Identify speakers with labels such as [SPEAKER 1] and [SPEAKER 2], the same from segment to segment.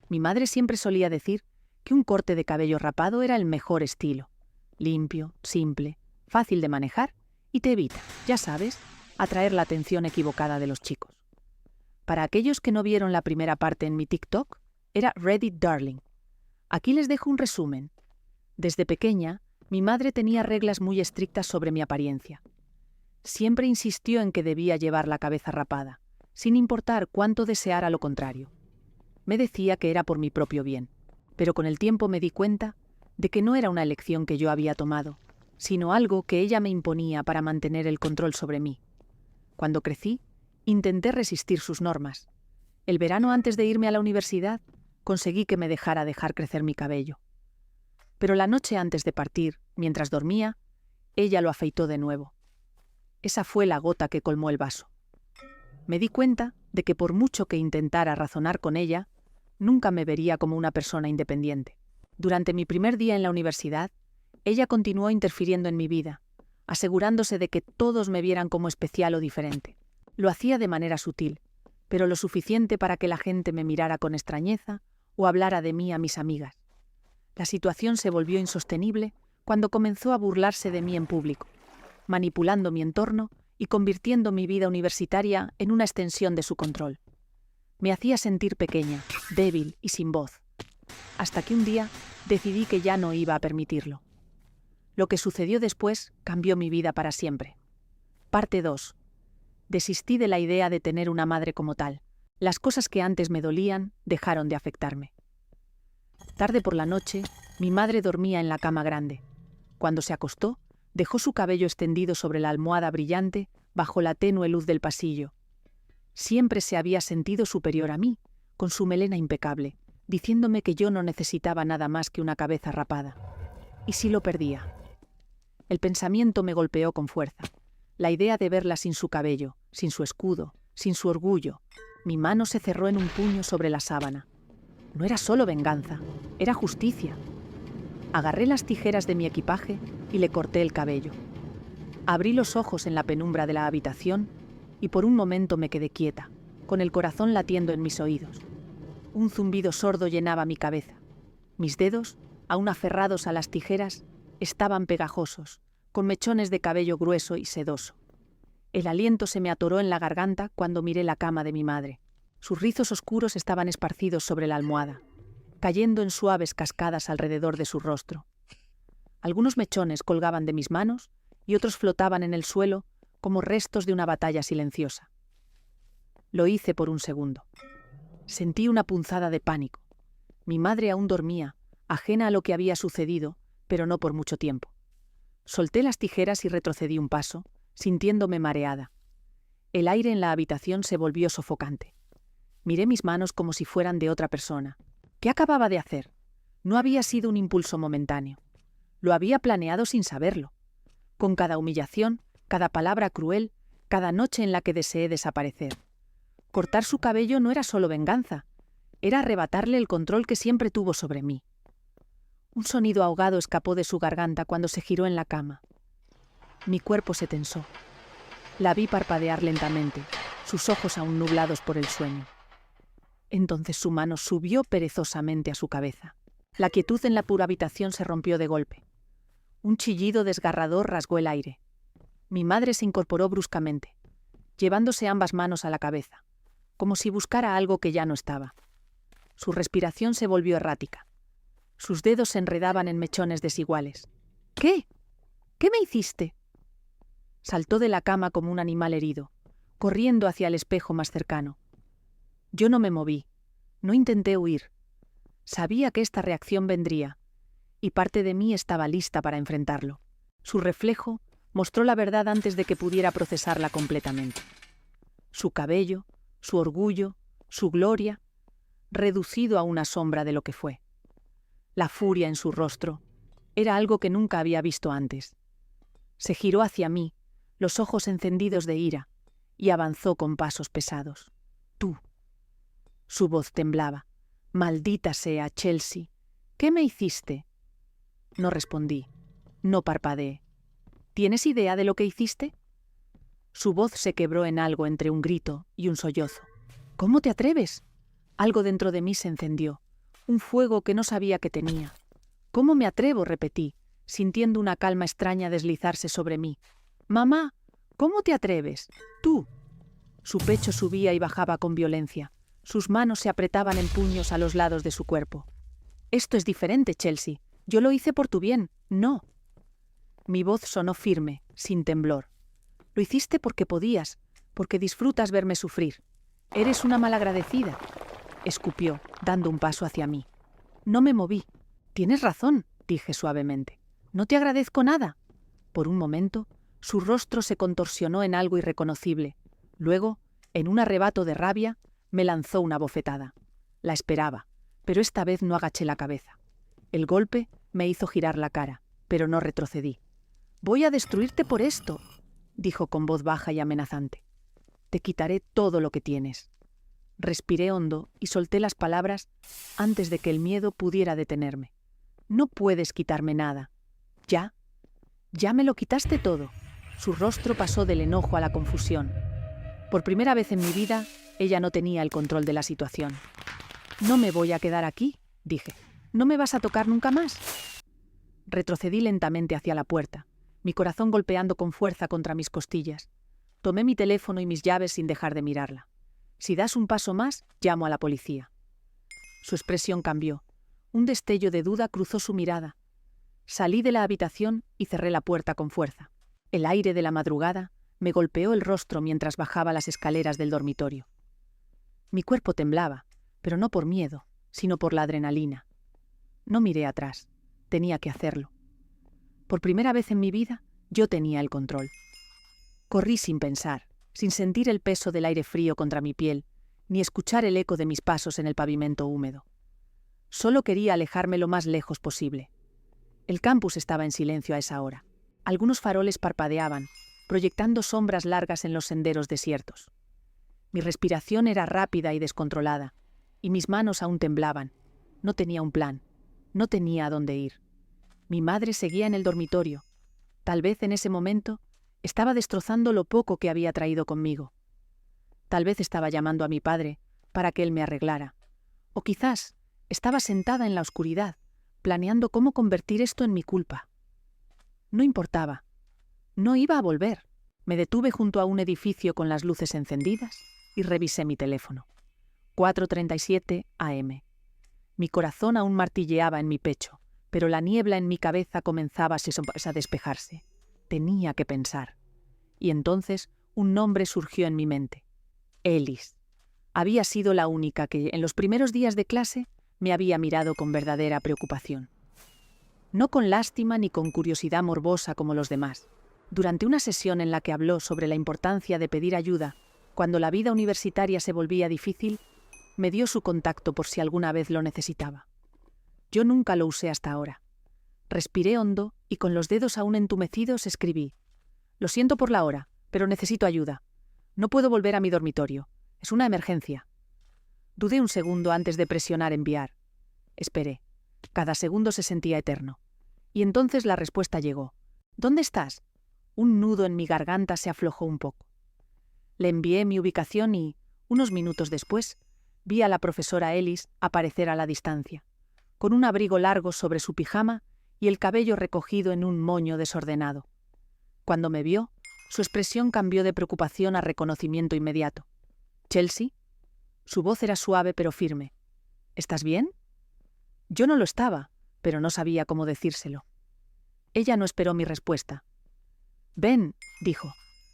[SPEAKER 1] Mi madre siempre solía decir que un corte de cabello rapado era el mejor estilo. Limpio, simple, fácil de manejar y te evita, ya sabes, atraer la atención equivocada de los chicos. Para aquellos que no vieron la primera parte en mi TikTok, era Reddit Darling. Aquí les dejo un resumen. Desde pequeña, mi madre tenía reglas muy estrictas sobre mi apariencia. Siempre insistió en que debía llevar la cabeza rapada, sin importar cuánto deseara lo contrario. Me decía que era por mi propio bien, pero con el tiempo me di cuenta de que no era una elección que yo había tomado, sino algo que ella me imponía para mantener el control sobre mí. Cuando crecí, intenté resistir sus normas. El verano antes de irme a la universidad, conseguí que me dejara dejar crecer mi cabello. Pero la noche antes de partir, mientras dormía, ella lo afeitó de nuevo. Esa fue la gota que colmó el vaso. Me di cuenta de que por mucho que intentara razonar con ella, nunca me vería como una persona independiente. Durante mi primer día en la universidad, ella continuó interfiriendo en mi vida, asegurándose de que todos me vieran como especial o diferente. Lo hacía de manera sutil, pero lo suficiente para que la gente me mirara con extrañeza o hablara de mí a mis amigas. La situación se volvió insostenible cuando comenzó a burlarse de mí en público, manipulando mi entorno y convirtiendo mi vida universitaria en una extensión de su control. Me hacía sentir pequeña, débil y sin voz, hasta que un día decidí que ya no iba a permitirlo. Lo que sucedió después cambió mi vida para siempre. Parte 2. Desistí de la idea de tener una madre como tal. Las cosas que antes me dolían dejaron de afectarme. Tarde por la noche, mi madre dormía en la cama grande. Cuando se acostó, dejó su cabello extendido sobre la almohada brillante bajo la tenue luz del pasillo. Siempre se había sentido superior a mí, con su melena impecable, diciéndome que yo no necesitaba nada más que una cabeza rapada. ¿Y si lo perdía? El pensamiento me golpeó con fuerza. La idea de verla sin su cabello, sin su escudo, sin su orgullo. Mi mano se cerró en un puño sobre la sábana. No era solo venganza, era justicia. Agarré las tijeras de mi equipaje y le corté el cabello. Abrí los ojos en la penumbra de la habitación y por un momento me quedé quieta, con el corazón latiendo en mis oídos. Un zumbido sordo llenaba mi cabeza. Mis dedos, aún aferrados a las tijeras, estaban pegajosos, con mechones de cabello grueso y sedoso. El aliento se me atoró en la garganta cuando miré la cama de mi madre. Sus rizos oscuros estaban esparcidos sobre la almohada, cayendo en suaves cascadas alrededor de su rostro. Algunos mechones colgaban de mis manos y otros flotaban en el suelo como restos de una batalla silenciosa. Lo hice por un segundo. Sentí una punzada de pánico. Mi madre aún dormía, ajena a lo que había sucedido, pero no por mucho tiempo. Solté las tijeras y retrocedí un paso, sintiéndome mareada. El aire en la habitación se volvió sofocante. Miré mis manos como si fueran de otra persona. ¿Qué acababa de hacer? No había sido un impulso momentáneo. Lo había planeado sin saberlo. Con cada humillación, cada palabra cruel, cada noche en la que deseé desaparecer. Cortar su cabello no era solo venganza, era arrebatarle el control que siempre tuvo sobre mí. Un sonido ahogado escapó de su garganta cuando se giró en la cama. Mi cuerpo se tensó. La vi parpadear lentamente, sus ojos aún nublados por el sueño. Entonces su mano subió perezosamente a su cabeza. La quietud en la pura habitación se rompió de golpe. Un chillido desgarrador rasgó el aire. Mi madre se incorporó bruscamente, llevándose ambas manos a la cabeza, como si buscara algo que ya no estaba. Su respiración se volvió errática. Sus dedos se enredaban en mechones desiguales. ¿Qué? ¿Qué me hiciste? Saltó de la cama como un animal herido, corriendo hacia el espejo más cercano. Yo no me moví, no intenté huir. Sabía que esta reacción vendría, y parte de mí estaba lista para enfrentarlo. Su reflejo mostró la verdad antes de que pudiera procesarla completamente. Su cabello, su orgullo, su gloria, reducido a una sombra de lo que fue. La furia en su rostro era algo que nunca había visto antes. Se giró hacia mí, los ojos encendidos de ira, y avanzó con pasos pesados. Tú. Su voz temblaba. Maldita sea, Chelsea. ¿Qué me hiciste? No respondí. No parpadeé. ¿Tienes idea de lo que hiciste? Su voz se quebró en algo entre un grito y un sollozo. ¿Cómo te atreves? Algo dentro de mí se encendió, un fuego que no sabía que tenía. ¿Cómo me atrevo?, repetí, sintiendo una calma extraña deslizarse sobre mí. «Mamá, ¿cómo te atreves? Tú». Su pecho subía y bajaba con violencia. Sus manos se apretaban en puños a los lados de su cuerpo. «Esto es diferente, Chelsea. Yo lo hice por tu bien, no». Mi voz sonó firme, sin temblor. «Lo hiciste porque podías, porque disfrutas verme sufrir. Eres una malagradecida», escupió, dando un paso hacia mí. No me moví. «Tienes razón», dije suavemente. «No te agradezco nada». Por un momento, su rostro se contorsionó en algo irreconocible. Luego, en un arrebato de rabia, me lanzó una bofetada. La esperaba, pero esta vez no agaché la cabeza. El golpe me hizo girar la cara, pero no retrocedí. «Voy a destruirte por esto», dijo con voz baja y amenazante. «Te quitaré todo lo que tienes». Respiré hondo y solté las palabras antes de que el miedo pudiera detenerme. «No puedes quitarme nada». «¿Ya? Ya me lo quitaste todo». Su rostro pasó del enojo a la confusión. Por primera vez en mi vida, ella no tenía el control de la situación. «No me voy a quedar aquí», dije. «¿No me vas a tocar nunca más?» Retrocedí lentamente hacia la puerta, mi corazón golpeando con fuerza contra mis costillas. Tomé mi teléfono y mis llaves sin dejar de mirarla. «Si das un paso más, llamo a la policía». Su expresión cambió. Un destello de duda cruzó su mirada. Salí de la habitación y cerré la puerta con fuerza. El aire de la madrugada me golpeó el rostro mientras bajaba las escaleras del dormitorio. Mi cuerpo temblaba, pero no por miedo, sino por la adrenalina. No miré atrás. Tenía que hacerlo. Por primera vez en mi vida, yo tenía el control. Corrí sin pensar, sin sentir el peso del aire frío contra mi piel, ni escuchar el eco de mis pasos en el pavimento húmedo. Solo quería alejarme lo más lejos posible. El campus estaba en silencio a esa hora. Algunos faroles parpadeaban, proyectando sombras largas en los senderos desiertos. Mi respiración era rápida y descontrolada, y mis manos aún temblaban. No tenía un plan, no tenía a dónde ir. Mi madre seguía en el dormitorio. Tal vez en ese momento estaba destrozando lo poco que había traído conmigo. Tal vez estaba llamando a mi padre para que él me arreglara. O quizás estaba sentada en la oscuridad, planeando cómo convertir esto en mi culpa. No importaba. No iba a volver. Me detuve junto a un edificio con las luces encendidas y revisé mi teléfono. 4:37 a.m. Mi corazón aún martilleaba en mi pecho, pero la niebla en mi cabeza comenzaba a despejarse. Tenía que pensar. Y entonces un nombre surgió en mi mente. Ellis. Había sido la única que, en los primeros días de clase, me había mirado con verdadera preocupación. No con lástima ni con curiosidad morbosa como los demás. Durante una sesión en la que habló sobre la importancia de pedir ayuda cuando la vida universitaria se volvía difícil, me dio su contacto por si alguna vez lo necesitaba. Yo nunca lo usé hasta ahora. Respiré hondo y con los dedos aún entumecidos escribí: «Lo siento por la hora, pero necesito ayuda. No puedo volver a mi dormitorio. Es una emergencia». Dudé un segundo antes de presionar enviar. Esperé. Cada segundo se sentía eterno. Y entonces la respuesta llegó. «¿Dónde estás?» Un nudo en mi garganta se aflojó un poco. Le envié mi ubicación y, unos minutos después, vi a la profesora Ellis aparecer a la distancia, con un abrigo largo sobre su pijama y el cabello recogido en un moño desordenado. Cuando me vio, su expresión cambió de preocupación a reconocimiento inmediato. «¿Chelsea?» Su voz era suave pero firme. «¿Estás bien?» Yo no lo estaba, pero no sabía cómo decírselo. Ella no esperó mi respuesta. «Ven», dijo,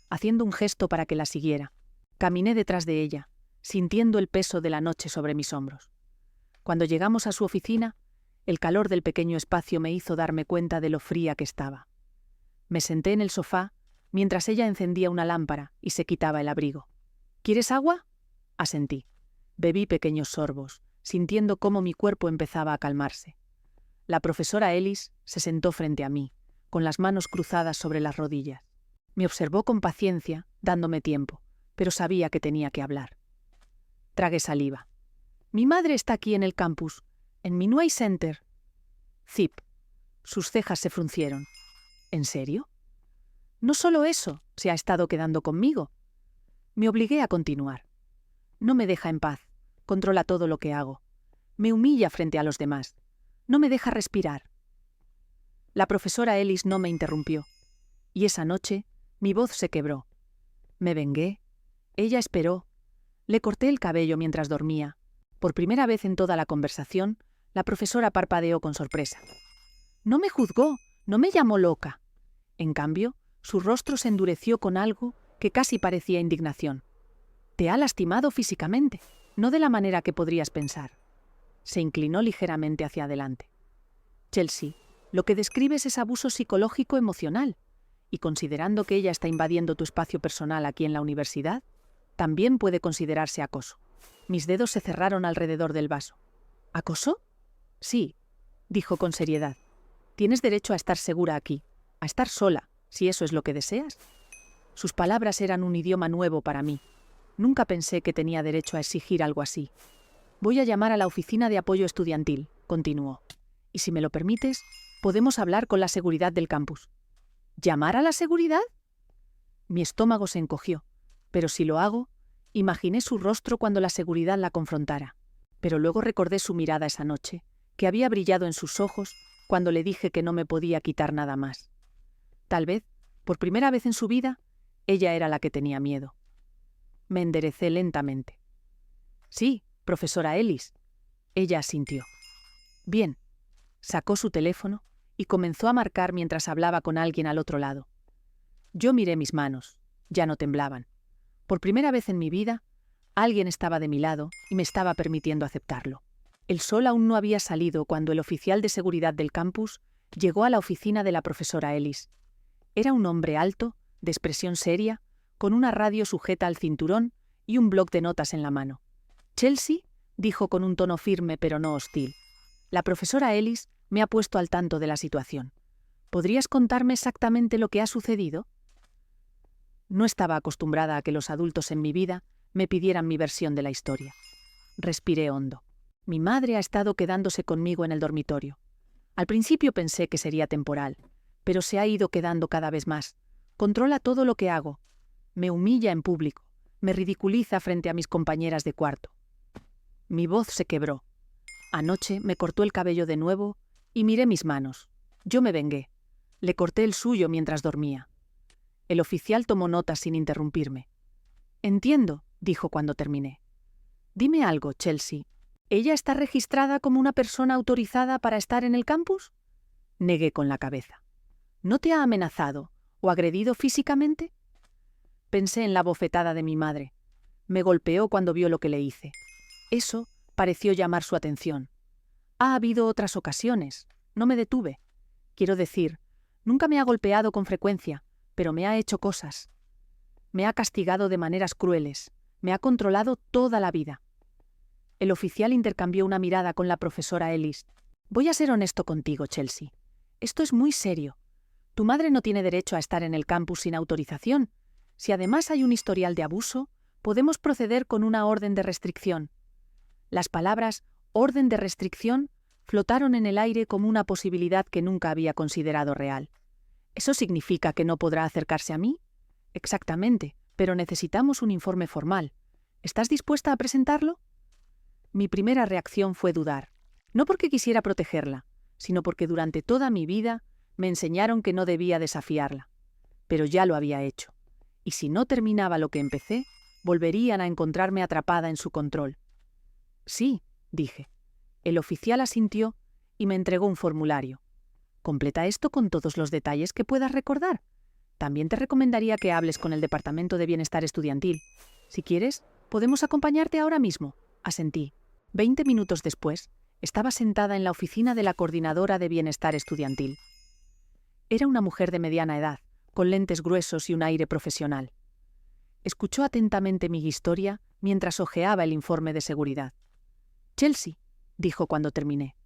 [SPEAKER 1] haciendo un gesto para que la siguiera. Caminé detrás de ella, sintiendo el peso de la noche sobre mis hombros. Cuando llegamos a su oficina, el calor del pequeño espacio me hizo darme cuenta de lo fría que estaba. Me senté en el sofá mientras ella encendía una lámpara y se quitaba el abrigo. «¿Quieres agua?» Asentí. Bebí pequeños sorbos, sintiendo cómo mi cuerpo empezaba a calmarse. La profesora Ellis se sentó frente a mí, con las manos cruzadas sobre las rodillas. Me observó con paciencia, dándome tiempo, pero sabía que tenía que hablar. Tragué saliva. «Mi madre está aquí en el campus, en Minuay Center». «Zip». Sus cejas se fruncieron. «¿En serio?» «No solo eso, se ha estado quedando conmigo». Me obligué a continuar. «No me deja en paz, controla todo lo que hago. Me humilla frente a los demás. No me deja respirar. La profesora Ellis no me interrumpió. Y esa noche, mi voz se quebró. Me vengué. Ella esperó. Le corté el cabello mientras dormía. Por primera vez en toda la conversación, la profesora parpadeó con sorpresa. No me juzgó, no me llamó loca. En cambio, su rostro se endureció con algo que casi parecía indignación. Te ha lastimado físicamente, no de la manera que podrías pensar. Se inclinó ligeramente hacia adelante. Chelsea, lo que describes es abuso psicológico emocional, y considerando que ella está invadiendo tu espacio personal aquí en la universidad, también puede considerarse acoso. Mis dedos se cerraron alrededor del vaso. ¿Acoso? Sí, dijo con seriedad. Tienes derecho a estar segura aquí, a estar sola, si eso es lo que deseas. Sus palabras eran un idioma nuevo para mí. Nunca pensé que tenía derecho a exigir algo así. Voy a llamar a la oficina de apoyo estudiantil, continuó. Y si me lo permites, podemos hablar con la seguridad del campus. ¿Llamar a la seguridad? Mi estómago se encogió, pero si lo hago, imaginé su rostro cuando la seguridad la confrontara. Pero luego recordé su mirada esa noche, que había brillado en sus ojos cuando le dije que no me podía quitar nada más. Tal vez, por primera vez en su vida, ella era la que tenía miedo. Me enderecé lentamente. Sí, profesora Ellis. Ella asintió. Bien. Sacó su teléfono y comenzó a marcar mientras hablaba con alguien al otro lado. Yo miré mis manos. Ya no temblaban. Por primera vez en mi vida, alguien estaba de mi lado y me estaba permitiendo aceptarlo. El sol aún no había salido cuando el oficial de seguridad del campus llegó a la oficina de la profesora Ellis. Era un hombre alto, de expresión seria, con una radio sujeta al cinturón y un bloc de notas en la mano. «Chelsea», dijo con un tono firme pero no hostil. «La profesora Ellis me ha puesto al tanto de la situación. ¿Podrías contarme exactamente lo que ha sucedido?» No estaba acostumbrada a que los adultos en mi vida me pidieran mi versión de la historia. Respiré hondo. Mi madre ha estado quedándose conmigo en el dormitorio. Al principio pensé que sería temporal, pero se ha ido quedando cada vez más. Controla todo lo que hago. Me humilla en público. Me ridiculiza frente a mis compañeras de cuarto. Mi voz se quebró. Anoche me cortó el cabello de nuevo y miré mis manos. Yo me vengué. Le corté el suyo mientras dormía. El oficial tomó nota sin interrumpirme. «Entiendo», dijo cuando terminé. «Dime algo, Chelsea. ¿Ella está registrada como una persona autorizada para estar en el campus?» Negué con la cabeza. «¿No te ha amenazado o agredido físicamente?» Pensé en la bofetada de mi madre. Me golpeó cuando vio lo que le hice. Eso pareció llamar su atención. Ha habido otras ocasiones. No me detuve. Quiero decir, nunca me ha golpeado con frecuencia, pero me ha hecho cosas. Me ha castigado de maneras crueles. Me ha controlado toda la vida. El oficial intercambió una mirada con la profesora Ellis. Voy a ser honesto contigo, Chelsea. Esto es muy serio. Tu madre no tiene derecho a estar en el campus sin autorización. Si además hay un historial de abuso, podemos proceder con una orden de restricción. Las palabras «orden de restricción» flotaron en el aire como una posibilidad que nunca había considerado real. ¿Eso significa que no podrá acercarse a mí? Exactamente, pero necesitamos un informe formal. ¿Estás dispuesta a presentarlo? Mi primera reacción fue dudar. No porque quisiera protegerla, sino porque durante toda mi vida me enseñaron que no debía desafiarla. Pero ya lo había hecho. Y si no terminaba lo que empecé, volverían a encontrarme atrapada en su control. «Sí», dije. El oficial asintió y me entregó un formulario. «Completa esto con todos los detalles que puedas recordar. También te recomendaría que hables con el Departamento de Bienestar Estudiantil. Si quieres, podemos acompañarte ahora mismo», asentí. 20 minutos después, estaba sentada en la oficina de la coordinadora de Bienestar Estudiantil. Era una mujer de mediana edad, con lentes gruesos y un aire profesional. Escuchó atentamente mi historia mientras hojeaba el informe de seguridad. «Chelsea», dijo cuando terminé,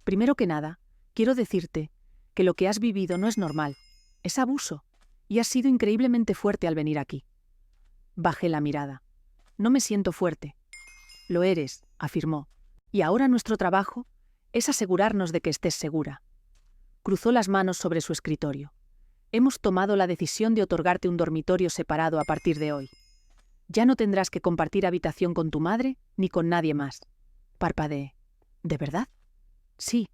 [SPEAKER 1] «primero que nada, quiero decirte que lo que has vivido no es normal, es abuso, y has sido increíblemente fuerte al venir aquí». Bajé la mirada. «No me siento fuerte». «Lo eres», afirmó, «y ahora nuestro trabajo es asegurarnos de que estés segura». Cruzó las manos sobre su escritorio. «Hemos tomado la decisión de otorgarte un dormitorio separado a partir de hoy. Ya no tendrás que compartir habitación con tu madre ni con nadie más». Parpadeé. ¿De verdad? Sí,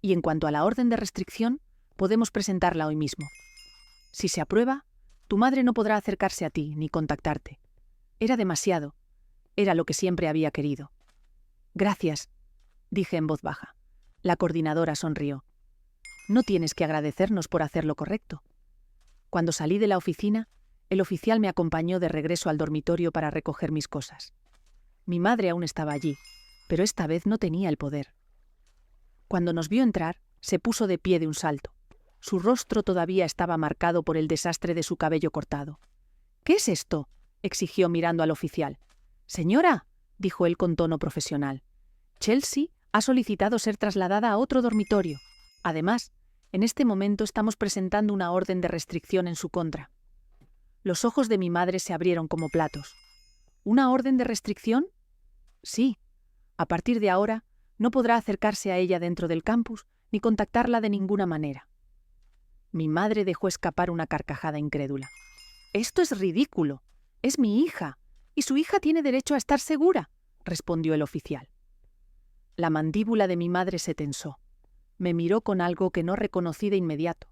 [SPEAKER 1] y en cuanto a la orden de restricción, podemos presentarla hoy mismo. Si se aprueba, tu madre no podrá acercarse a ti ni contactarte. Era demasiado. Era lo que siempre había querido. Gracias, dije en voz baja. La coordinadora sonrió. No tienes que agradecernos por hacer lo correcto. Cuando salí de la oficina, el oficial me acompañó de regreso al dormitorio para recoger mis cosas. Mi madre aún estaba allí, pero esta vez no tenía el poder. Cuando nos vio entrar, se puso de pie de un salto. Su rostro todavía estaba marcado por el desastre de su cabello cortado. «¿Qué es esto?», exigió mirando al oficial. «Señora», dijo él con tono profesional, «Chelsea ha solicitado ser trasladada a otro dormitorio. Además, en este momento estamos presentando una orden de restricción en su contra». Los ojos de mi madre se abrieron como platos. ¿Una orden de restricción? Sí. A partir de ahora, no podrá acercarse a ella dentro del campus ni contactarla de ninguna manera. Mi madre dejó escapar una carcajada incrédula. «Esto es ridículo. Es mi hija, y su hija tiene derecho a estar segura», respondió el oficial. La mandíbula de mi madre se tensó. Me miró con algo que no reconocí de inmediato.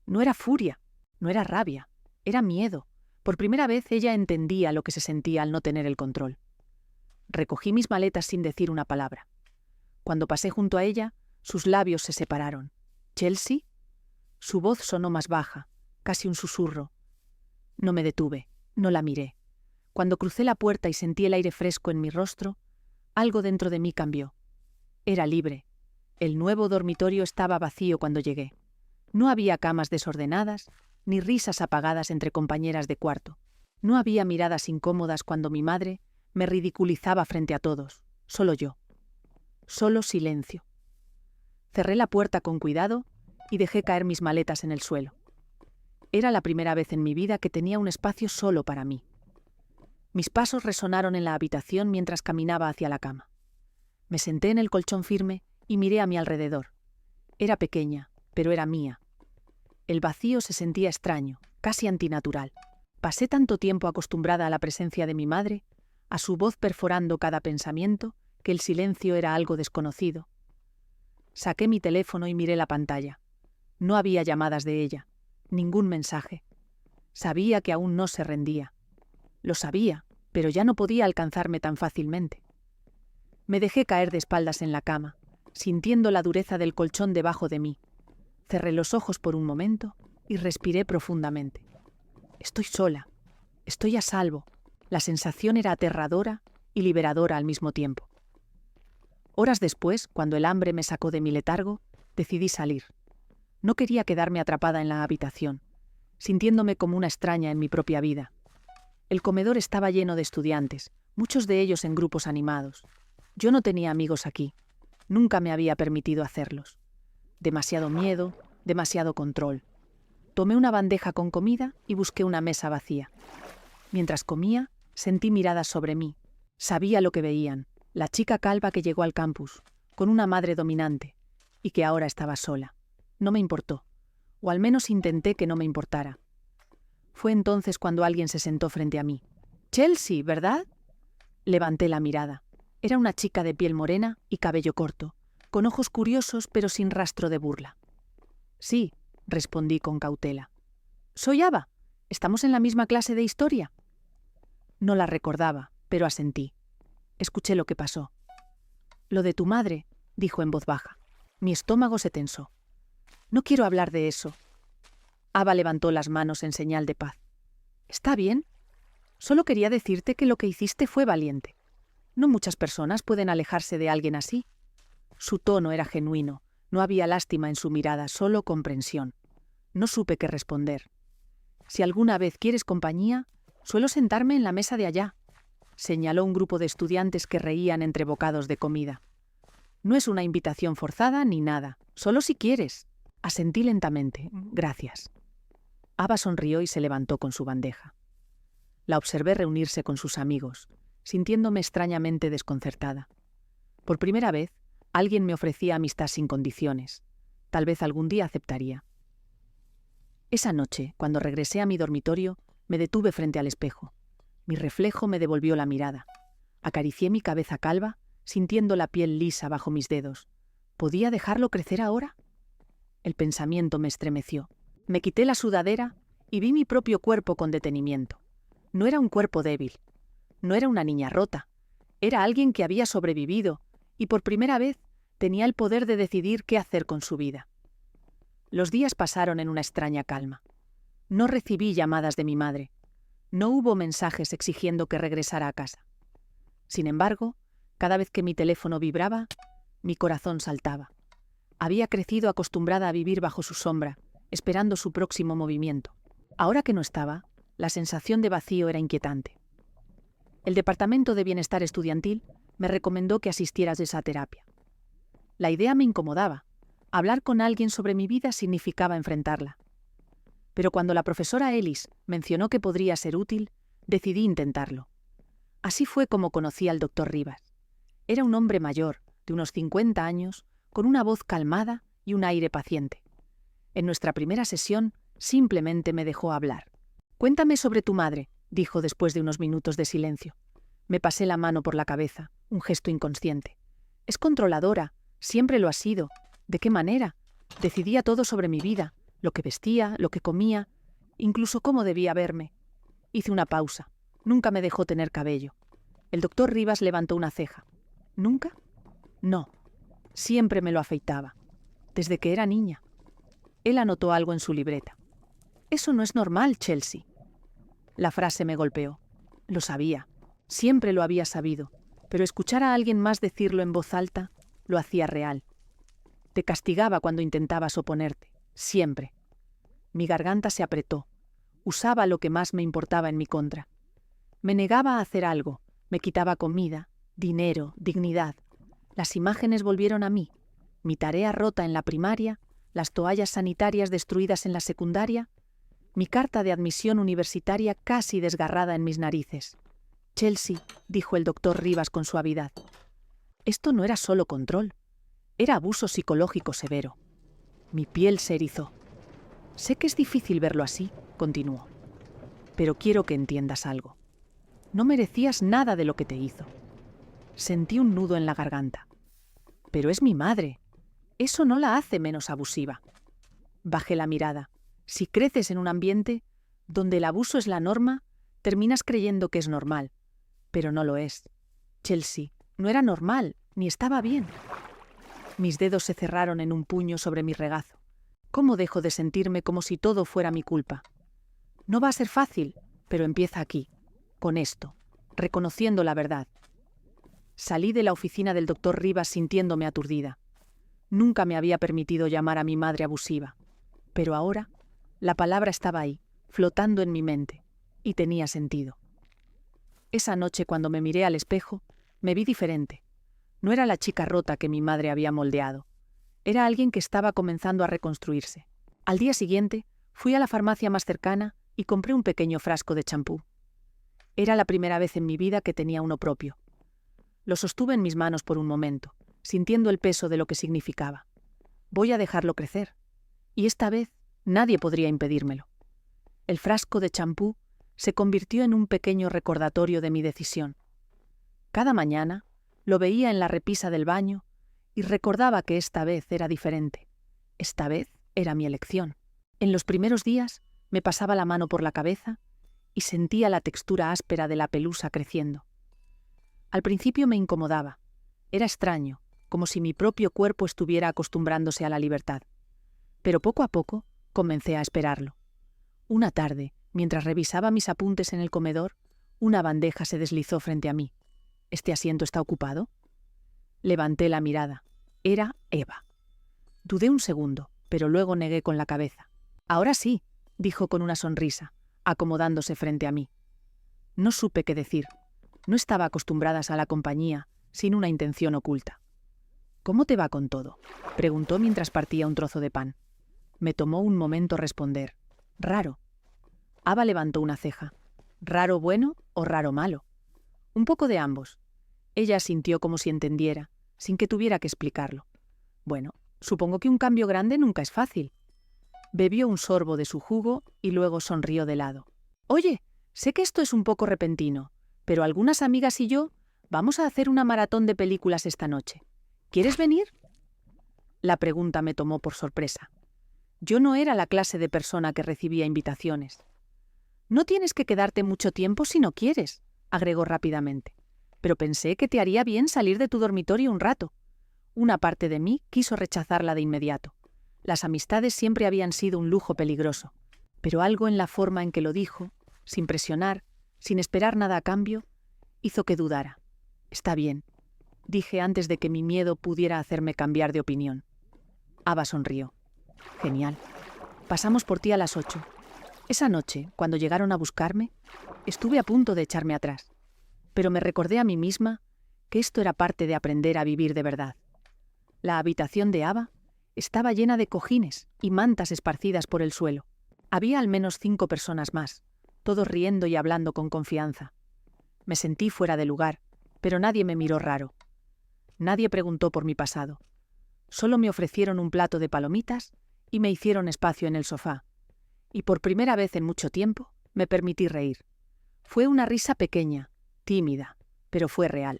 [SPEAKER 1] No era furia, no era rabia, era miedo. Por primera vez ella entendía lo que se sentía al no tener el control. Recogí mis maletas sin decir una palabra. Cuando pasé junto a ella, sus labios se separaron. «¿Chelsea?». Su voz sonó más baja, casi un susurro. No me detuve, no la miré. Cuando crucé la puerta y sentí el aire fresco en mi rostro, algo dentro de mí cambió. Era libre. El nuevo dormitorio estaba vacío cuando llegué. No había camas desordenadas, ni risas apagadas entre compañeras de cuarto. No había miradas incómodas cuando mi madre me ridiculizaba frente a todos. Solo yo. Solo silencio. Cerré la puerta con cuidado y dejé caer mis maletas en el suelo. Era la primera vez en mi vida que tenía un espacio solo para mí. Mis pasos resonaron en la habitación mientras caminaba hacia la cama. Me senté en el colchón firme y miré a mi alrededor. Era pequeña, pero era mía. El vacío se sentía extraño, casi antinatural. Pasé tanto tiempo acostumbrada a la presencia de mi madre, a su voz perforando cada pensamiento, que el silencio era algo desconocido. Saqué mi teléfono y miré la pantalla. No había llamadas de ella, ningún mensaje. Sabía que aún no se rendía. Lo sabía, pero ya no podía alcanzarme tan fácilmente. Me dejé caer de espaldas en la cama, sintiendo la dureza del colchón debajo de mí. Cerré los ojos por un momento y respiré profundamente. Estoy sola, estoy a salvo. La sensación era aterradora y liberadora al mismo tiempo. Horas después, cuando el hambre me sacó de mi letargo, decidí salir. No quería quedarme atrapada en la habitación, sintiéndome como una extraña en mi propia vida. El comedor estaba lleno de estudiantes, muchos de ellos en grupos animados. Yo no tenía amigos aquí. Nunca me había permitido hacerlos. Demasiado miedo, demasiado control. Tomé una bandeja con comida y busqué una mesa vacía. Mientras comía, sentí miradas sobre mí. Sabía lo que veían, la chica calva que llegó al campus, con una madre dominante, y que ahora estaba sola. No me importó, o al menos intenté que no me importara. Fue entonces cuando alguien se sentó frente a mí. «Chelsea, ¿verdad?». Levanté la mirada. Era una chica de piel morena y cabello corto, con ojos curiosos pero sin rastro de burla. «Sí», respondí con cautela. «Soy Ava. ¿Estamos en la misma clase de historia?». No la recordaba, pero asentí. Escuché lo que pasó. «Lo de tu madre», dijo en voz baja. Mi estómago se tensó. «No quiero hablar de eso». Ava levantó las manos en señal de paz. «Está bien. Solo quería decirte que lo que hiciste fue valiente. No muchas personas pueden alejarse de alguien así». Su tono era genuino. No había lástima en su mirada, solo comprensión. No supe qué responder. «Si alguna vez quieres compañía, suelo sentarme en la mesa de allá», señaló un grupo de estudiantes que reían entre bocados de comida. «No es una invitación forzada ni nada, solo si quieres». Asentí lentamente. «Gracias». Ava sonrió y se levantó con su bandeja. La observé reunirse con sus amigos, sintiéndome extrañamente desconcertada. Por primera vez, alguien me ofrecía amistad sin condiciones. Tal vez algún día aceptaría. Esa noche, cuando regresé a mi dormitorio, me detuve frente al espejo. Mi reflejo me devolvió la mirada. Acaricié mi cabeza calva, sintiendo la piel lisa bajo mis dedos. ¿Podía dejarlo crecer ahora? El pensamiento me estremeció. Me quité la sudadera y vi mi propio cuerpo con detenimiento. No era un cuerpo débil. No era una niña rota. Era alguien que había sobrevivido y por primera vez tenía el poder de decidir qué hacer con su vida. Los días pasaron en una extraña calma. No recibí llamadas de mi madre. No hubo mensajes exigiendo que regresara a casa. Sin embargo, cada vez que mi teléfono vibraba, mi corazón saltaba. Había crecido acostumbrada a vivir bajo su sombra, esperando su próximo movimiento. Ahora que no estaba, la sensación de vacío era inquietante. El Departamento de Bienestar Estudiantil me recomendó que asistieras a esa terapia. La idea me incomodaba. Hablar con alguien sobre mi vida significaba enfrentarla. Pero cuando la profesora Ellis mencionó que podría ser útil, decidí intentarlo. Así fue como conocí al Dr. Rivas. Era un hombre mayor, de unos 50 años, con una voz calmada y un aire paciente. En nuestra primera sesión, simplemente me dejó hablar. «Cuéntame sobre tu madre», dijo después de unos minutos de silencio. Me pasé la mano por la cabeza, un gesto inconsciente. «Es controladora, siempre lo ha sido. ¿De qué manera? Decidía todo sobre mi vida, lo que vestía, lo que comía, incluso cómo debía verme». Hice una pausa. Nunca me dejó tener cabello. El doctor Rivas levantó una ceja. ¿Nunca? No. Siempre me lo afeitaba. Desde que era niña. Él anotó algo en su libreta. «Eso no es normal, Chelsea». La frase me golpeó. Lo sabía. Siempre lo había sabido. Pero escuchar a alguien más decirlo en voz alta lo hacía real. Te castigaba cuando intentabas oponerte. Siempre. Mi garganta se apretó. Usaba lo que más me importaba en mi contra. Me negaba a hacer algo. Me quitaba comida, dinero, dignidad. Las imágenes volvieron a mí. Mi tarea rota en la primaria, las toallas sanitarias destruidas en la secundaria, mi carta de admisión universitaria casi desgarrada en mis narices. «Chelsea», dijo el doctor Rivas con suavidad. Esto no era solo control. Era abuso psicológico severo. Mi piel se erizó. «Sé que es difícil verlo así», continuó. «Pero quiero que entiendas algo. No merecías nada de lo que te hizo». Sentí un nudo en la garganta. «Pero es mi madre. Eso no la hace menos abusiva». Bajé la mirada. Si creces en un ambiente donde el abuso es la norma, terminas creyendo que es normal. Pero no lo es. Chelsea, no era normal, ni estaba bien. Mis dedos se cerraron en un puño sobre mi regazo. ¿Cómo dejo de sentirme como si todo fuera mi culpa? No va a ser fácil, pero empieza aquí, con esto, reconociendo la verdad. Salí de la oficina del doctor Rivas sintiéndome aturdida. Nunca me había permitido llamar a mi madre abusiva. Pero ahora, la palabra estaba ahí, flotando en mi mente, y tenía sentido. Esa noche, cuando me miré al espejo, me vi diferente. No era la chica rota que mi madre había moldeado. Era alguien que estaba comenzando a reconstruirse. Al día siguiente, fui a la farmacia más cercana y compré un pequeño frasco de champú. Era la primera vez en mi vida que tenía uno propio. Lo sostuve en mis manos por un momento, sintiendo el peso de lo que significaba. Voy a dejarlo crecer. Y esta vez, nadie podría impedírmelo. El frasco de champú se convirtió en un pequeño recordatorio de mi decisión. Cada mañana lo veía en la repisa del baño y recordaba que esta vez era diferente. Esta vez era mi elección. En los primeros días me pasaba la mano por la cabeza y sentía la textura áspera de la pelusa creciendo. Al principio me incomodaba. Era extraño, como si mi propio cuerpo estuviera acostumbrándose a la libertad. Pero poco a poco comencé a esperarlo. Una tarde, mientras revisaba mis apuntes en el comedor, una bandeja se deslizó frente a mí. ¿Este asiento está ocupado? Levanté la mirada. Era Eva. Dudé un segundo, pero luego negué con la cabeza. «Ahora sí», dijo con una sonrisa, acomodándose frente a mí. No supe qué decir. No estaba acostumbrada a la compañía, sin una intención oculta. «¿Cómo te va con todo?», preguntó mientras partía un trozo de pan. Me tomó un momento responder. «Raro». Ava levantó una ceja. «¿Raro bueno o raro malo?» «Un poco de ambos». Ella asintió como si entendiera, sin que tuviera que explicarlo. «Bueno, supongo que un cambio grande nunca es fácil». Bebió un sorbo de su jugo y luego sonrió de lado. «Oye, sé que esto es un poco repentino, pero algunas amigas y yo Vamos a hacer una maratón de películas esta noche. ¿Quieres venir? La pregunta me tomó por sorpresa. Yo no era la clase de persona que recibía invitaciones. No tienes que quedarte mucho tiempo si no quieres, agregó rápidamente. Pero pensé que te haría bien salir de tu dormitorio un rato. Una parte de mí quiso rechazarla de inmediato. Las amistades siempre habían sido un lujo peligroso. Pero algo en la forma en que lo dijo, sin presionar, sin esperar nada a cambio, hizo que dudara. Está bien, dije antes de que mi miedo pudiera hacerme cambiar de opinión. Ava sonrió. Genial. Pasamos por ti a las 8. Esa noche, cuando llegaron a buscarme, estuve a punto de echarme atrás. Pero me recordé a mí misma que esto era parte de aprender a vivir de verdad. La habitación de Ava estaba llena de cojines y mantas esparcidas por el suelo. Había al menos 5 personas más, todos riendo y hablando con confianza. Me sentí fuera de lugar, pero nadie me miró raro. Nadie preguntó por mi pasado. Solo me ofrecieron un plato de palomitas y me hicieron espacio en el sofá. Y por primera vez en mucho tiempo me permití reír. Fue una risa pequeña, tímida, pero fue real.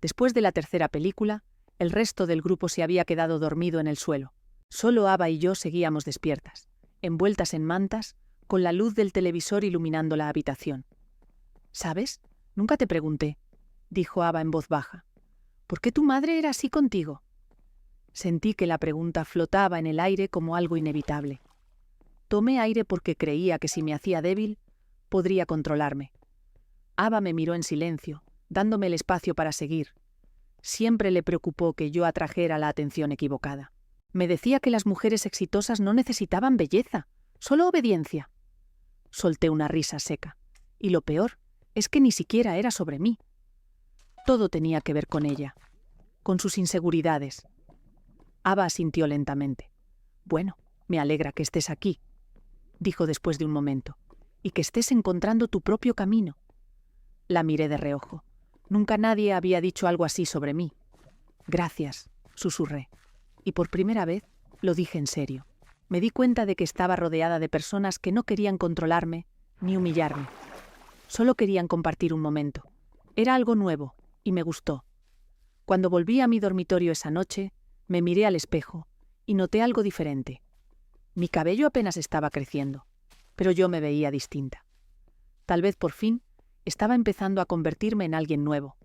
[SPEAKER 1] Después de la tercera película, el resto del grupo se había quedado dormido en el suelo. Solo Ava y yo seguíamos despiertas, envueltas en mantas, con la luz del televisor iluminando la habitación. ¿Sabes? Nunca te pregunté, dijo Ava en voz baja. ¿Por qué tu madre era así contigo? Sentí que la pregunta flotaba en el aire como algo inevitable. Tomé aire porque creía que si me hacía débil, podría controlarme. Ava me miró en silencio, dándome el espacio para seguir. Siempre le preocupó que yo atrajera la atención equivocada. Me decía que las mujeres exitosas no necesitaban belleza, solo obediencia. Solté una risa seca. Y lo peor es que ni siquiera era sobre mí. Todo tenía que ver con ella, con sus inseguridades. Ava asintió lentamente. Bueno, me alegra que estés aquí, dijo después de un momento, y que estés encontrando tu propio camino. La miré de reojo. Nunca nadie había dicho algo así sobre mí. Gracias, susurré. Y por primera vez lo dije en serio. Me di cuenta de que estaba rodeada de personas que no querían controlarme ni humillarme. Solo querían compartir un momento. Era algo nuevo y me gustó. Cuando volví a mi dormitorio esa noche, me miré al espejo y noté algo diferente. Mi cabello apenas estaba creciendo, pero yo me veía distinta. Tal vez por fin estaba empezando a convertirme en alguien nuevo.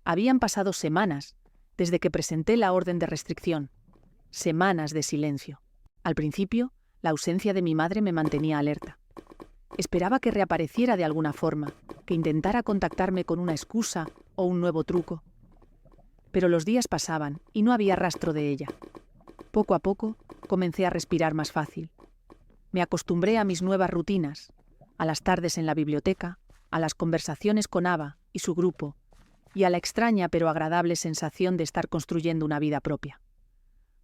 [SPEAKER 1] Habían pasado semanas desde que presenté la orden de restricción. Semanas de silencio. Al principio, la ausencia de mi madre me mantenía alerta. Esperaba que reapareciera de alguna forma, que intentara contactarme con una excusa o un nuevo truco. Pero los días pasaban y no había rastro de ella. Poco a poco, comencé a respirar más fácil. Me acostumbré a mis nuevas rutinas, a las tardes en la biblioteca, a las conversaciones con Ava y su grupo, y a la extraña pero agradable sensación de estar construyendo una vida propia.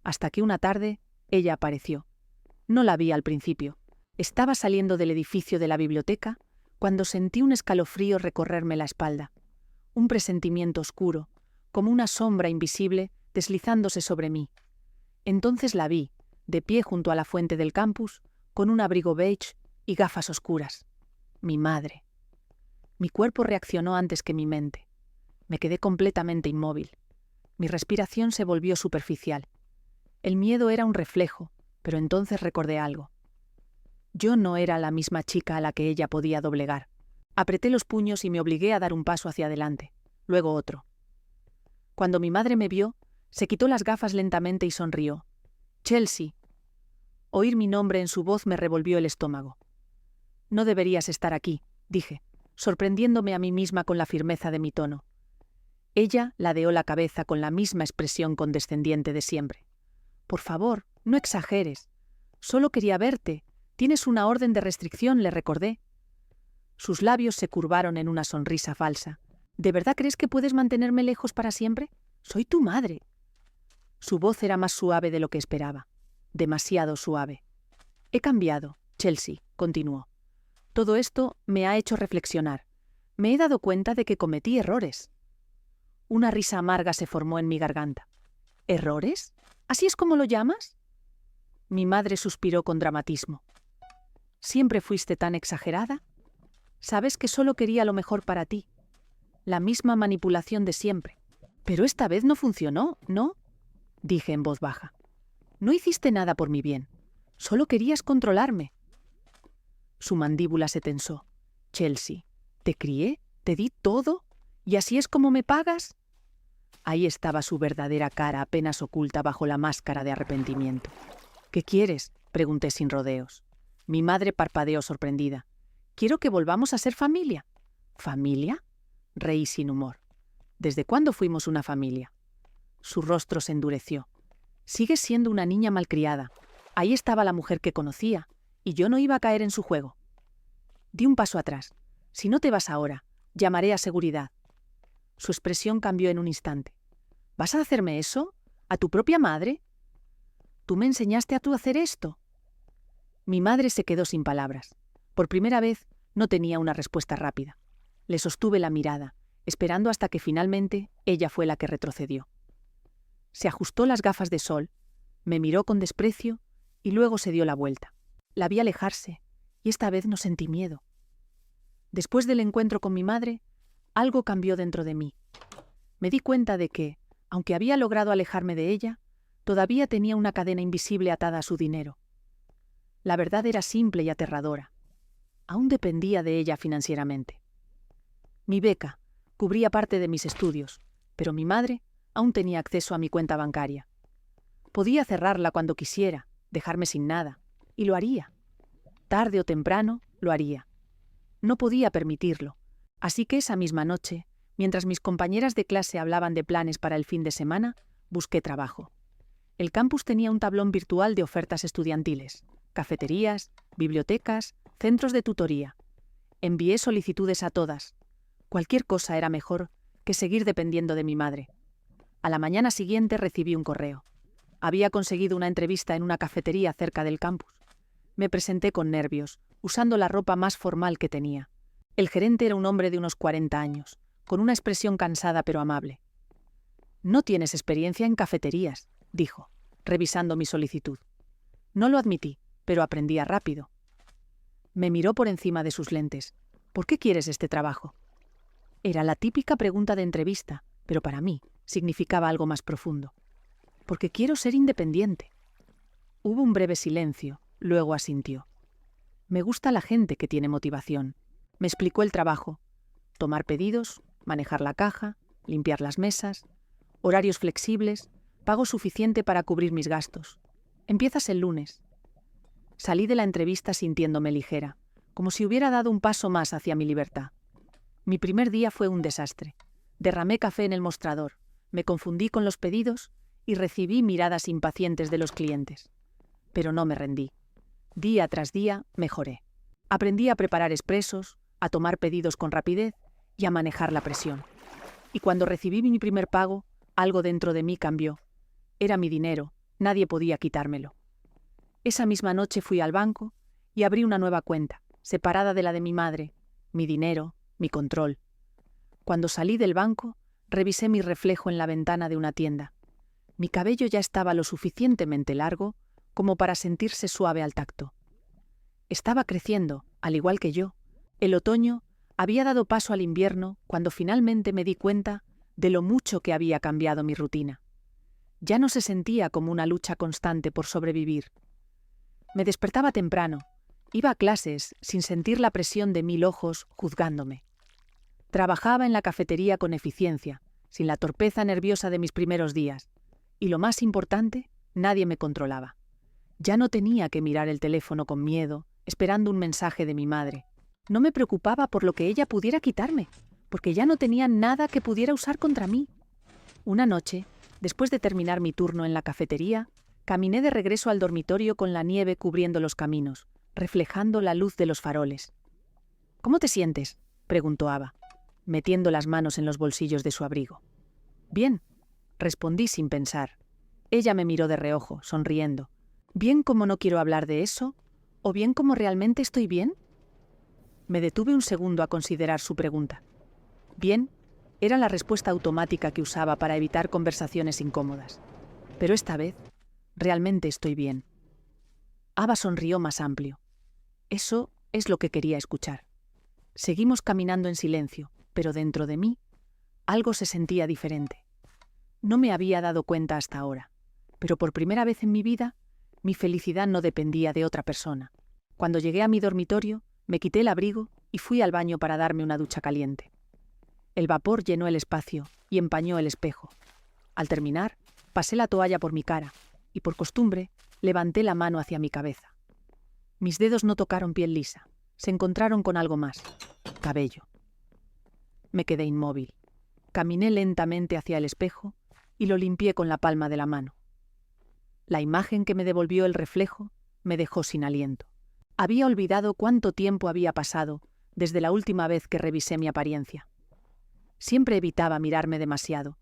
[SPEAKER 1] Hasta que una tarde, ella apareció. No la vi al principio. Estaba saliendo del edificio de la biblioteca cuando sentí un escalofrío recorrerme la espalda. Un presentimiento oscuro, como una sombra invisible deslizándose sobre mí. Entonces la vi, de pie junto a la fuente del campus, con un abrigo beige y gafas oscuras. Mi madre. Mi cuerpo reaccionó antes que mi mente. Me quedé completamente inmóvil. Mi respiración se volvió superficial. El miedo era un reflejo, pero entonces recordé algo. Yo no era la misma chica a la que ella podía doblegar. Apreté los puños y me obligué a dar un paso hacia adelante, luego otro. Cuando mi madre me vio, se quitó las gafas lentamente y sonrió. «Chelsea». Oír mi nombre en su voz me revolvió el estómago. «No deberías estar aquí», dije, sorprendiéndome a mí misma con la firmeza de mi tono. Ella ladeó la cabeza con la misma expresión condescendiente de siempre. «Por favor, no exageres. Solo quería verte. Tienes una orden de restricción», le recordé. Sus labios se curvaron en una sonrisa falsa. «¿De verdad crees que puedes mantenerme lejos para siempre? Soy tu madre». Su voz era más suave de lo que esperaba. Demasiado suave. «He cambiado», Chelsea continuó. «Todo esto me ha hecho reflexionar. Me he dado cuenta de que cometí errores». Una risa amarga se formó en mi garganta. «¿Errores? ¿Así es como lo llamas?» Mi madre suspiró con dramatismo. «¿Siempre fuiste tan exagerada? Sabes que solo quería lo mejor para ti». La misma manipulación de siempre. Pero esta vez no funcionó, ¿no? Dije en voz baja. No hiciste nada por mi bien. Solo querías controlarme. Su mandíbula se tensó. Chelsea, ¿te crié? ¿Te di todo? ¿Y así es como me pagas? Ahí estaba su verdadera cara apenas oculta bajo la máscara de arrepentimiento. ¿Qué quieres?, pregunté sin rodeos. Mi madre parpadeó sorprendida. Quiero que volvamos a ser familia. ¿Familia? Reí sin humor. ¿Desde cuándo fuimos una familia? Su rostro se endureció. Sigues siendo una niña malcriada. Ahí estaba la mujer que conocía, y yo no iba a caer en su juego. Di un paso atrás. Si no te vas ahora, llamaré a seguridad. Su expresión cambió en un instante. ¿Vas a hacerme eso? ¿A tu propia madre? ¿Tú me enseñaste a tú hacer esto? Mi madre se quedó sin palabras. Por primera vez no tenía una respuesta rápida. Le sostuve la mirada, esperando hasta que finalmente ella fue la que retrocedió. Se ajustó las gafas de sol, me miró con desprecio y luego se dio la vuelta. La vi alejarse y esta vez no sentí miedo. Después del encuentro con mi madre, algo cambió dentro de mí. Me di cuenta de que, aunque había logrado alejarme de ella, todavía tenía una cadena invisible atada a su dinero. La verdad era simple y aterradora. Aún dependía de ella financieramente. Mi beca cubría parte de mis estudios, pero mi madre aún tenía acceso a mi cuenta bancaria. Podía cerrarla cuando quisiera, dejarme sin nada, y lo haría. Tarde o temprano, lo haría. No podía permitirlo, así que esa misma noche, mientras mis compañeras de clase hablaban de planes para el fin de semana, busqué trabajo. El campus tenía un tablón virtual de ofertas estudiantiles, cafeterías, bibliotecas, centros de tutoría. Envié solicitudes a todas. Cualquier cosa era mejor que seguir dependiendo de mi madre. A la mañana siguiente recibí un correo. Había conseguido una entrevista en una cafetería cerca del campus. Me presenté con nervios, usando la ropa más formal que tenía. El gerente era un hombre de unos 40 años, con una expresión cansada pero amable. «No tienes experiencia en cafeterías», dijo, revisando mi solicitud. No lo admití, pero aprendía rápido. Me miró por encima de sus lentes. «¿Por qué quieres este trabajo?» Era la típica pregunta de entrevista, pero para mí significaba algo más profundo. «Porque quiero ser independiente». Hubo un breve silencio, luego asintió. «Me gusta la gente que tiene motivación». Me explicó el trabajo. Tomar pedidos, manejar la caja, limpiar las mesas, horarios flexibles, pago suficiente para cubrir mis gastos. Empiezas el lunes. Salí de la entrevista sintiéndome ligera, como si hubiera dado un paso más hacia mi libertad. Mi primer día fue un desastre. Derramé café en el mostrador, me confundí con los pedidos y recibí miradas impacientes de los clientes. Pero no me rendí. Día tras día mejoré. Aprendí a preparar expresos, a tomar pedidos con rapidez y a manejar la presión. Y cuando recibí mi primer pago, algo dentro de mí cambió. Era mi dinero, nadie podía quitármelo. Esa misma noche fui al banco y abrí una nueva cuenta, separada de la de mi madre, mi dinero, mi control. Cuando salí del banco, revisé mi reflejo en la ventana de una tienda. Mi cabello ya estaba lo suficientemente largo como para sentirse suave al tacto. Estaba creciendo, al igual que yo. El otoño había dado paso al invierno cuando finalmente me di cuenta de lo mucho que había cambiado mi rutina. Ya no se sentía como una lucha constante por sobrevivir. Me despertaba temprano, iba a clases sin sentir la presión de 1000 ojos juzgándome. Trabajaba en la cafetería con eficiencia, sin la torpeza nerviosa de mis primeros días. Y lo más importante, nadie me controlaba. Ya no tenía que mirar el teléfono con miedo, esperando un mensaje de mi madre. No me preocupaba por lo que ella pudiera quitarme, porque ya no tenía nada que pudiera usar contra mí. Una noche, después de terminar mi turno en la cafetería, caminé de regreso al dormitorio con la nieve cubriendo los caminos, reflejando la luz de los faroles. «¿Cómo te sientes?», preguntó Ava, metiendo las manos en los bolsillos de su abrigo. «Bien», respondí sin pensar. Ella me miró de reojo, sonriendo. «¿Bien como no quiero hablar de eso? ¿O bien como realmente estoy bien?». Me detuve un segundo a considerar su pregunta. Bien era la respuesta automática que usaba para evitar conversaciones incómodas. Pero esta vez, realmente estoy bien. Ava sonrió más amplio. Eso es lo que quería escuchar. Seguimos caminando en silencio, pero dentro de mí Algo se sentía diferente. No me había dado cuenta hasta ahora, pero por primera vez en mi vida, mi felicidad no dependía de otra persona. Cuando llegué a mi dormitorio, me quité el abrigo y fui al baño para darme una ducha caliente. El vapor llenó el espacio y empañó el espejo. Al terminar, pasé la toalla por mi cara y, por costumbre, levanté la mano hacia mi cabeza. Mis dedos no tocaron piel lisa, se encontraron con algo más: cabello. Me quedé inmóvil. Caminé lentamente hacia el espejo y lo limpié con la palma de la mano. La imagen que me devolvió el reflejo me dejó sin aliento. Había olvidado cuánto tiempo había pasado desde la última vez que revisé mi apariencia. Siempre evitaba mirarme demasiado.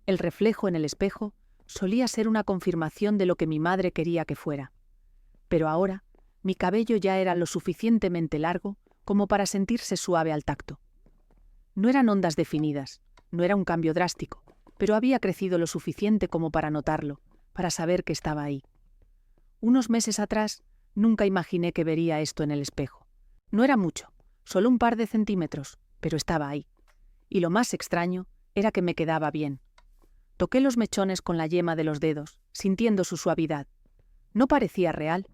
[SPEAKER 1] El reflejo en el espejo solía ser una confirmación de lo que mi madre quería que fuera. Pero ahora, mi cabello ya era lo suficientemente largo como para sentirse suave al tacto. No eran ondas definidas, no era un cambio drástico, pero había crecido lo suficiente como para notarlo, para saber que estaba ahí. Unos meses atrás, nunca imaginé que vería esto en el espejo. No era mucho, solo un par de centímetros, pero estaba ahí. Y lo más extraño era que me quedaba bien. Toqué los mechones con la yema de los dedos, sintiendo su suavidad. No parecía real.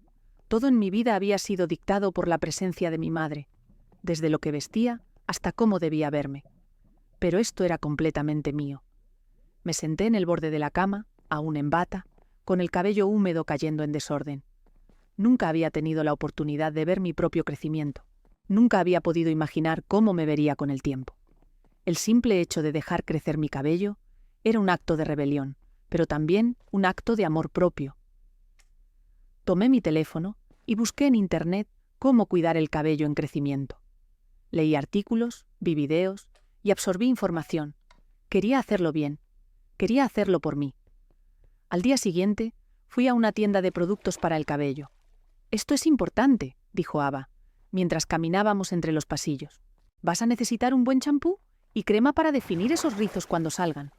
[SPEAKER 1] Todo en mi vida había sido dictado por la presencia de mi madre, desde lo que vestía hasta cómo debía verme. Pero esto era completamente mío. Me senté en el borde de la cama, aún en bata, con el cabello húmedo cayendo en desorden. Nunca había tenido la oportunidad de ver mi propio crecimiento. Nunca había podido imaginar cómo me vería con el tiempo. El simple hecho de dejar crecer mi cabello era un acto de rebelión, pero también un acto de amor propio. Tomé mi teléfono y busqué en Internet cómo cuidar el cabello en crecimiento. Leí artículos, vi videos y absorbí información. Quería hacerlo bien. Quería hacerlo por mí. Al día siguiente, fui a una tienda de productos para el cabello. «Esto es importante», dijo Ava, mientras caminábamos entre los pasillos. «Vas a necesitar un buen champú y crema para definir esos rizos cuando salgan».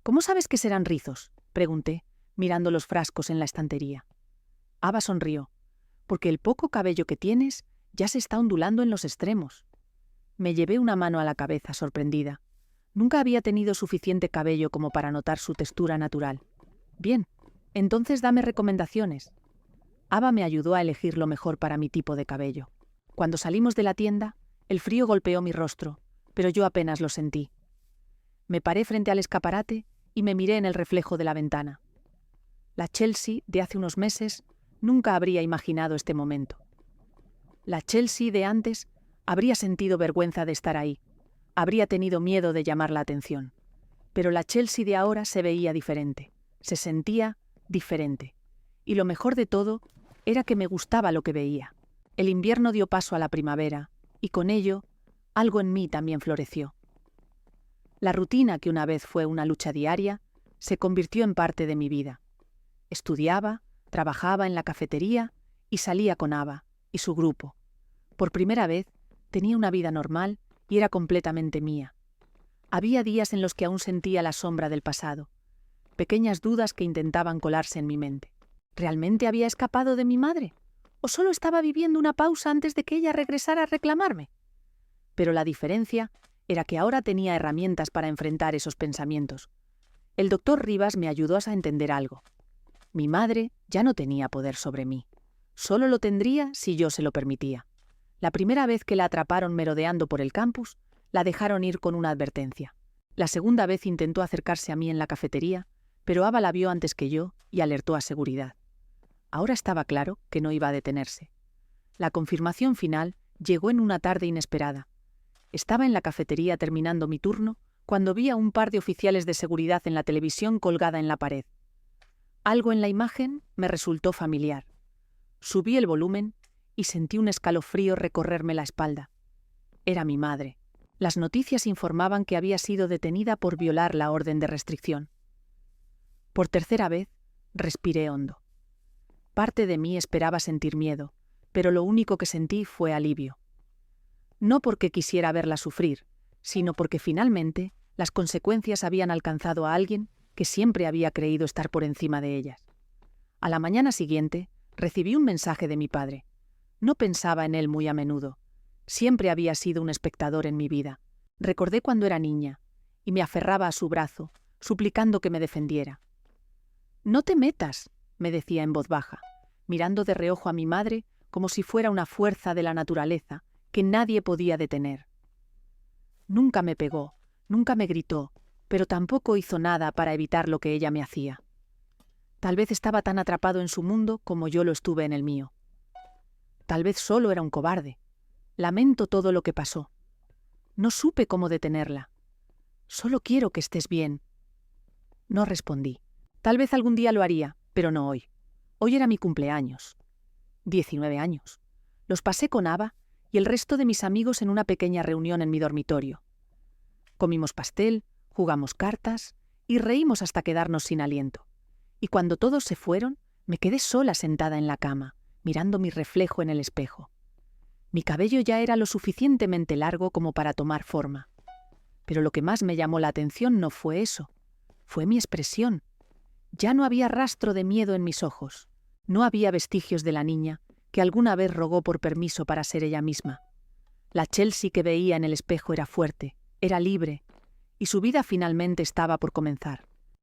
[SPEAKER 1] «¿Cómo sabes que serán rizos?», pregunté, mirando los frascos en la estantería. Ava sonrió. «Porque el poco cabello que tienes ya se está ondulando en los extremos». Me llevé una mano a la cabeza, sorprendida. Nunca había tenido suficiente cabello como para notar su textura natural. «Bien, entonces dame recomendaciones». Ava me ayudó a elegir lo mejor para mi tipo de cabello. Cuando salimos de la tienda, el frío golpeó mi rostro, pero yo apenas lo sentí. Me paré frente al escaparate y me miré en el reflejo de la ventana. La Chelsea de hace unos meses nunca habría imaginado este momento. La Chelsea de antes habría sentido vergüenza de estar ahí, habría tenido miedo de llamar la atención. Pero la Chelsea de ahora se veía diferente, se sentía diferente. Y lo mejor de todo era que me gustaba lo que veía. El invierno dio paso a la primavera, y con ello, algo en mí también floreció. La rutina, que una vez fue una lucha diaria, se convirtió en parte de mi vida. Estudiaba, trabajaba en la cafetería y salía con Ava y su grupo. Por primera vez, tenía una vida normal y era completamente mía. Había días en los que aún sentía la sombra del pasado, pequeñas dudas que intentaban colarse en mi mente. ¿Realmente había escapado de mi madre? ¿O solo estaba viviendo una pausa antes de que ella regresara a reclamarme? Pero la diferencia era que ahora tenía herramientas para enfrentar esos pensamientos. El doctor Rivas me ayudó a entender algo. Mi madre ya no tenía poder sobre mí. Solo lo tendría si yo se lo permitía. La primera vez que la atraparon merodeando por el campus, la dejaron ir con una advertencia. La segunda vez intentó acercarse a mí en la cafetería, pero Ava la vio antes que yo y alertó a seguridad. Ahora estaba claro que no iba a detenerse. La confirmación final llegó en una tarde inesperada. Estaba en la cafetería terminando mi turno cuando vi a un par de oficiales de seguridad en la televisión colgada en la pared. Algo en la imagen me resultó familiar. Subí el volumen y sentí un escalofrío recorrerme la espalda. Era mi madre. Las noticias informaban que había sido detenida por violar la orden de restricción. Por tercera vez, respiré hondo. Parte de mí esperaba sentir miedo, pero lo único que sentí fue alivio. No porque quisiera verla sufrir, sino porque finalmente las consecuencias habían alcanzado a alguien que siempre había creído estar por encima de ellas. A la mañana siguiente, recibí un mensaje de mi padre. No pensaba en él muy a menudo. Siempre había sido un espectador en mi vida. Recordé cuando era niña, y me aferraba a su brazo, suplicando que me defendiera. «No te metas», me decía en voz baja, mirando de reojo a mi madre como si fuera una fuerza de la naturaleza que nadie podía detener. Nunca me pegó, nunca me gritó, pero tampoco hizo nada para evitar lo que ella me hacía. Tal vez estaba tan atrapado en su mundo como yo lo estuve en el mío. Tal vez solo era un cobarde. Lamento todo lo que pasó. No supe cómo detenerla. Solo quiero que estés bien. No respondí. Tal vez algún día lo haría, pero no hoy. Hoy era mi cumpleaños. 19 años. Los pasé con Ava y el resto de mis amigos en una pequeña reunión en mi dormitorio. Comimos pastel, jugamos cartas y reímos hasta quedarnos sin aliento. Y cuando todos se fueron, me quedé sola sentada en la cama, mirando mi reflejo en el espejo. Mi cabello ya era lo suficientemente largo como para tomar forma. Pero lo que más me llamó la atención no fue eso, fue mi expresión. Ya no había rastro de miedo en mis ojos. No había vestigios de la niña que alguna vez rogó por permiso para ser ella misma. La Chelsea que veía en el espejo era fuerte, era libre, y su vida finalmente estaba por comenzar.